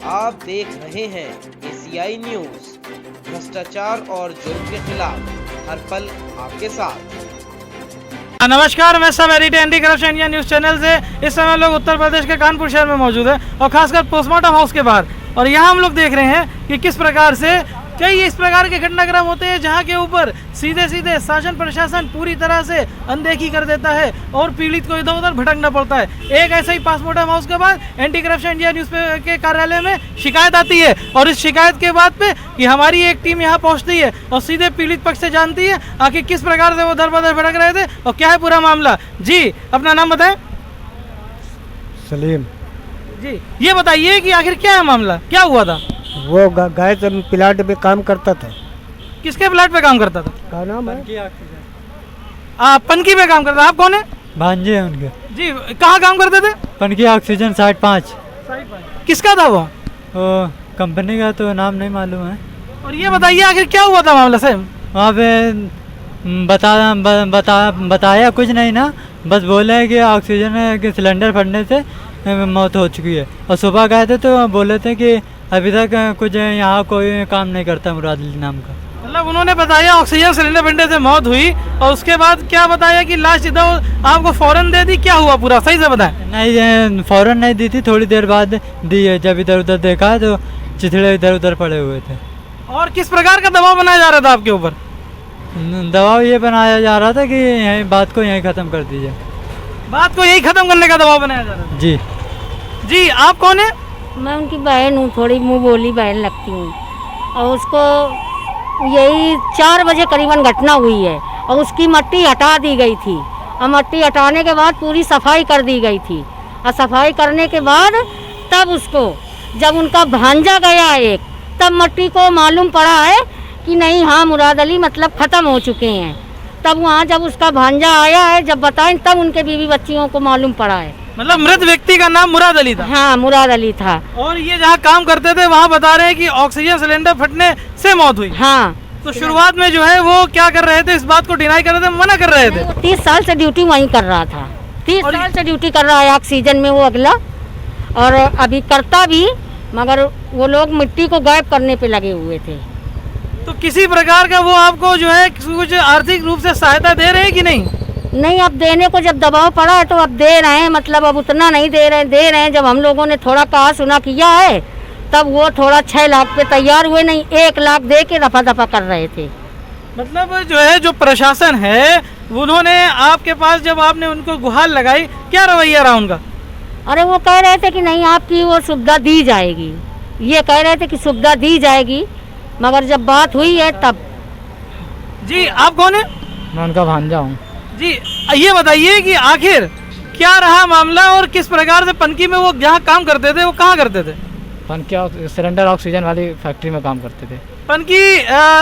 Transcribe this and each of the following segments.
आप देख रहे हैं एसीआई न्यूज, भ्रष्टाचार और जुर्म के खिलाफ हर पल आपके साथ। नमस्कार, मैं sub editor anti corruption India news channel से। इस समय लोग उत्तर प्रदेश के कानपुर शहर में मौजूद है और खासकर पोस्टमार्टम हाउस के बाहर, और यहाँ हम लोग देख रहे हैं कि किस प्रकार से कई इस प्रकार के घटनाक्रम होते हैं जहाँ के ऊपर सीधे सीधे शासन प्रशासन पूरी तरह से अनदेखी कर देता है और पीड़ित को इधर उधर भटकना पड़ता है। एक ऐसा ही पोस्टमार्टम हाउस के बाद एंटी करप्शन इंडिया न्यूज के कार्यालय में शिकायत आती है, और इस शिकायत के बाद पे कि हमारी एक टीम यहाँ पहुँचती है और सीधे पीड़ित पक्ष से जानती है आखिर किस प्रकार से वो दर बदर भटक रहे थे और क्या है पूरा मामला। जी, अपना नाम बताएं। सलीम जी, ये बताइए कि आखिर क्या है मामला, क्या हुआ था? वो गाय प्लांट पे काम करता था। किसके प्लाट पे काम करता था? क्या नाम है? पनकी पे काम करता था। आप कौन है? भांजे हैं उनके। जी, कहाँ काम करते थे? पनकी ऑक्सीजन 65। किसका था वो? कंपनी का तो नाम नहीं मालूम है। और ये बताइए आखिर क्या हुआ था मामला साहब? वहाँ पे बताया कुछ नहीं ना, बस बोले कि ऑक्सीजन के सिलेंडर फटने से मौत हो चुकी है। और सुबह गए थे तो बोले थे कि अभी तक कुछ यहाँ कोई काम नहीं करता मुराद अली नाम का। मतलब उन्होंने बताया ऑक्सीजन सिलेंडर फटने से मौत हुई, और उसके बाद क्या बताया कि लाश इधर आपको फौरन दे दी? क्या हुआ पूरा सही से बताएं। नहीं, फौरन नहीं दी थी, थोड़ी देर बाद दी है। जब इधर उधर देखा तो चिथड़े इधर उधर पड़े हुए थे। और किस प्रकार का दबाव बनाया जा रहा था आपके ऊपर? दबाव ये बनाया जा रहा था कि यही बात को यहीं ख़त्म कर दीजिए। बात को यही खत्म करने का दबाव बनाया जा रहा था। जी जी, आप कौन है? मैं उनकी बहन हूँ, थोड़ी मुँह बोली बहन लगती हूँ। और उसको यही 4 बजे करीबन घटना हुई है और उसकी मिट्टी हटा दी गई थी, और मिट्टी हटाने के बाद पूरी सफाई कर दी गई थी। और सफाई करने के बाद तब उसको जब उनका भांजा गया एक, तब मिट्टी को मालूम पड़ा है कि नहीं, हाँ मुराद अली मतलब ख़त्म हो चुके हैं। तब वहाँ जब उसका भांजा आया है, जब बताएं, तब उनके बीवी बच्चियों को मालूम पड़ा है। मतलब मृत व्यक्ति का नाम मुराद अली था? हाँ, मुराद अली था। और ये जहाँ काम करते थे वहाँ बता रहे हैं कि ऑक्सीजन सिलेंडर फटने से मौत हुई। हाँ, तो शुरुआत में जो है वो क्या कर रहे थे? इस बात को डिनाई कर रहे थे, मना कर रहे थे। 30 साल से ड्यूटी वहीं कर रहा था। 30 साल से ड्यूटी कर रहा है ऑक्सीजन में वो अगला, और अभी करता भी, मगर वो लोग मिट्टी को गायब करने पे लगे हुए थे। तो किसी प्रकार का वो आपको जो है कुछ आर्थिक रूप से सहायता दे रहे हैं कि नहीं? नहीं, अब देने को जब दबाव पड़ा है तो अब दे रहे हैं, मतलब अब उतना नहीं दे रहे हैं। जब हम लोगों ने थोड़ा कहा सुना किया है, तब वो थोड़ा 6 लाख पे तैयार हुए, नहीं 1 लाख दे के रफा दफा कर रहे थे। मतलब जो है जो प्रशासन है उन्होंने आपके पास जब आपने उनको गुहार लगाई, क्या रवैया रहा उनका? अरे वो कह रहे थे कि नहीं, आपकी वो सुविधा दी जाएगी, ये कह रहे थे कि सुविधा दी जाएगी, मगर जब बात हुई है तब। जी, आप कौन है? मैं उनका भांजा हूँ। जी, ये बताइए कि आखिर क्या रहा मामला और किस प्रकार से पनकी में वो जहाँ काम करते थे वो कहाँ करते थे? पनकी सिलेंडर ऑक्सीजन वाली फैक्ट्री में काम करते थे। पनकी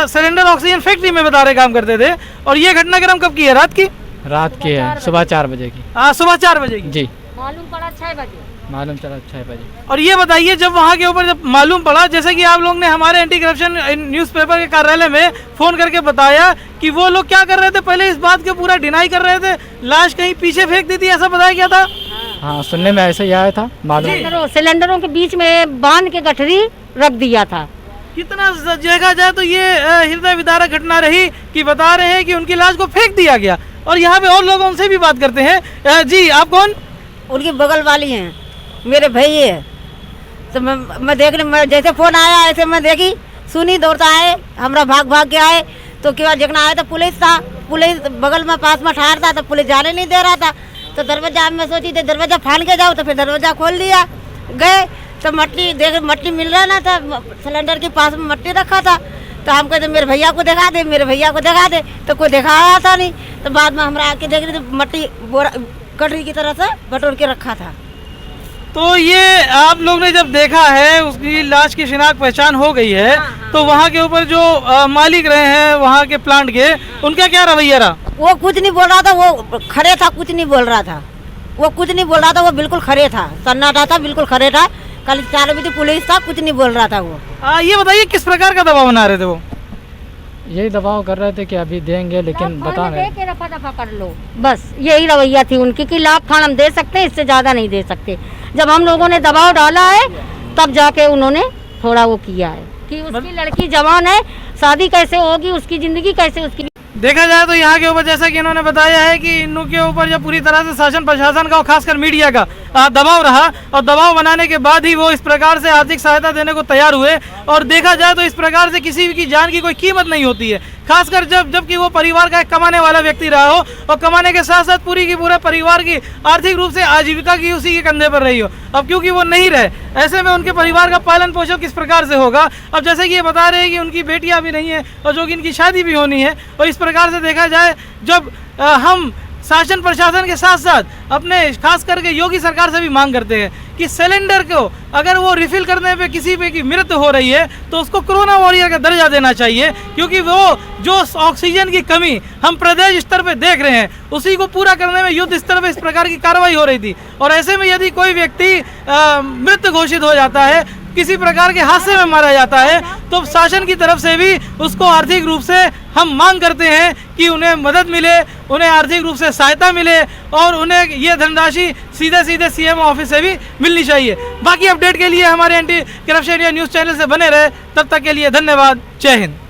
सिलेंडर ऑक्सीजन फैक्ट्री में बता रहे काम करते थे। और ये घटनाक्रम कब की है? रात की? रात की है, सुबह 4 बजे की। सुबह 4 बजे की? जी, मालूम पड़ा 6 बजे। मालूम चला 6 बजे। और ये बताइए जब वहाँ के ऊपर जब मालूम पड़ा, जैसे कि आप लोग ने हमारे एंटी करप्शन न्यूज़पेपर के कार्यालय में फ़ोन करके बताया कि वो लोग क्या कर रहे थे, पहले इस बात के पूरा डिनाई कर रहे थे, लाश कहीं पीछे फेंक दी थी, ऐसा बताया गया था? हाँ, सुनने में ऐसे ही आया था। मालूम सिलेंडरों के बीच में बांध के गठरी रख दिया था। कितना देखा जाए तो ये हृदय विदारक घटना रही कि बता रहे हैं कि उनकी लाश को फेंक दिया गया। और यहाँ पे और लोग उनसे भी बात करते हैं। जी, आप कौन? उनकी बगल वाली हैं, मेरे भाई है। तो मैं देखने, जैसे फ़ोन आया ऐसे मैं देखी सुनी, दौड़ता आए, हमरा भाग के आए। तो क्या देखना आया तो पुलिस था, पुलिस बगल में पास में ठहर था, तो पुलिस जाने नहीं दे रहा था। तो दरवाजा में सोची थे दरवाजा फाड़ के जाओ, तो फिर दरवाजा खोल दिया। गए तो मट्टी मिल रहा ना था, सिलेंडर के पास में मट्टी रखा था। तो हम कहते मेरे भैया को दिखा दे, मेरे भैया को दिखा दे, तो कोई दिखाया था नहीं। तो बाद में हमरा आके देख रहे थे मट्टी बोरा कटरी की तरह से बटोर के रखा था। तो ये आप लोग ने जब देखा है, उसकी लाश की शिनाख्त पहचान हो गई है, तो वहाँ के ऊपर जो मालिक रहे हैं वहाँ के प्लांट के, उनका क्या रवैया रहा? वो कुछ नहीं बोल रहा था, वो खड़े था, कुछ नहीं बोल रहा था। वो कुछ नहीं बोल रहा था, वो बिल्कुल खड़े था, सन्नाटा था, बिल्कुल खड़े था। कल 4 बजे पुलिस था, कुछ नहीं बोल रहा था वो। ये बताइए किस प्रकार का दबाव बना रहे थे वो? यही दबाव कर रहे थे कि अभी देंगे, लेकिन बता रहे के रफा दफा कर लो, बस यही रवैया थी उनकी कि लाख खान हम दे सकते हैं, इससे ज़्यादा नहीं दे सकते। जब हम लोगों ने दबाव डाला है तब जाके उन्होंने थोड़ा वो किया है कि उसकी लड़की जवान है, शादी कैसे होगी, उसकी ज़िंदगी कैसे उसकी। देखा जाए तो यहाँ के ऊपर जैसा कि इन्होंने बताया है कि इनके ऊपर जब पूरी तरह से शासन प्रशासन का और खासकर मीडिया का दबाव रहा और दबाव बनाने के बाद ही वो इस प्रकार से आर्थिक सहायता देने को तैयार हुए। और देखा जाए तो इस प्रकार से किसी की जान की कोई कीमत नहीं होती है, खासकर जबकि वो परिवार का एक कमाने वाला व्यक्ति रहा हो और कमाने के साथ साथ पूरी की पूरे परिवार की आर्थिक रूप से आजीविका की उसी के कंधे पर रही हो। अब क्योंकि वो नहीं रहे, ऐसे में उनके परिवार का पालन पोषण किस प्रकार से होगा। अब जैसे कि ये बता रहे हैं कि उनकी बेटियां भी नहीं है और जो कि इनकी शादी भी होनी है। और इस प्रकार से देखा जाए जब हम शासन प्रशासन के साथ साथ अपने खास करके योगी सरकार से भी मांग करते हैं कि सिलेंडर को अगर वो रिफिल करने पे किसी पे की मृत्यु हो रही है तो उसको कोरोना वॉरियर का दर्जा देना चाहिए, क्योंकि वो जो ऑक्सीजन की कमी हम प्रदेश स्तर पे देख रहे हैं उसी को पूरा करने में युद्ध स्तर पे इस प्रकार की कार्रवाई हो रही थी। और ऐसे में यदि कोई व्यक्ति मृत घोषित हो जाता है, किसी प्रकार के हादसे में मारा जाता है, तो शासन की तरफ से भी उसको आर्थिक रूप से हम मांग करते हैं कि उन्हें मदद मिले, उन्हें आर्थिक रूप से सहायता मिले और उन्हें ये धनराशि सीधे सीधे सीएम ऑफिस से भी मिलनी चाहिए। बाकी अपडेट के लिए हमारे anti corruption India news channel से बने रहे। तब तक के लिए धन्यवाद। जय हिंद।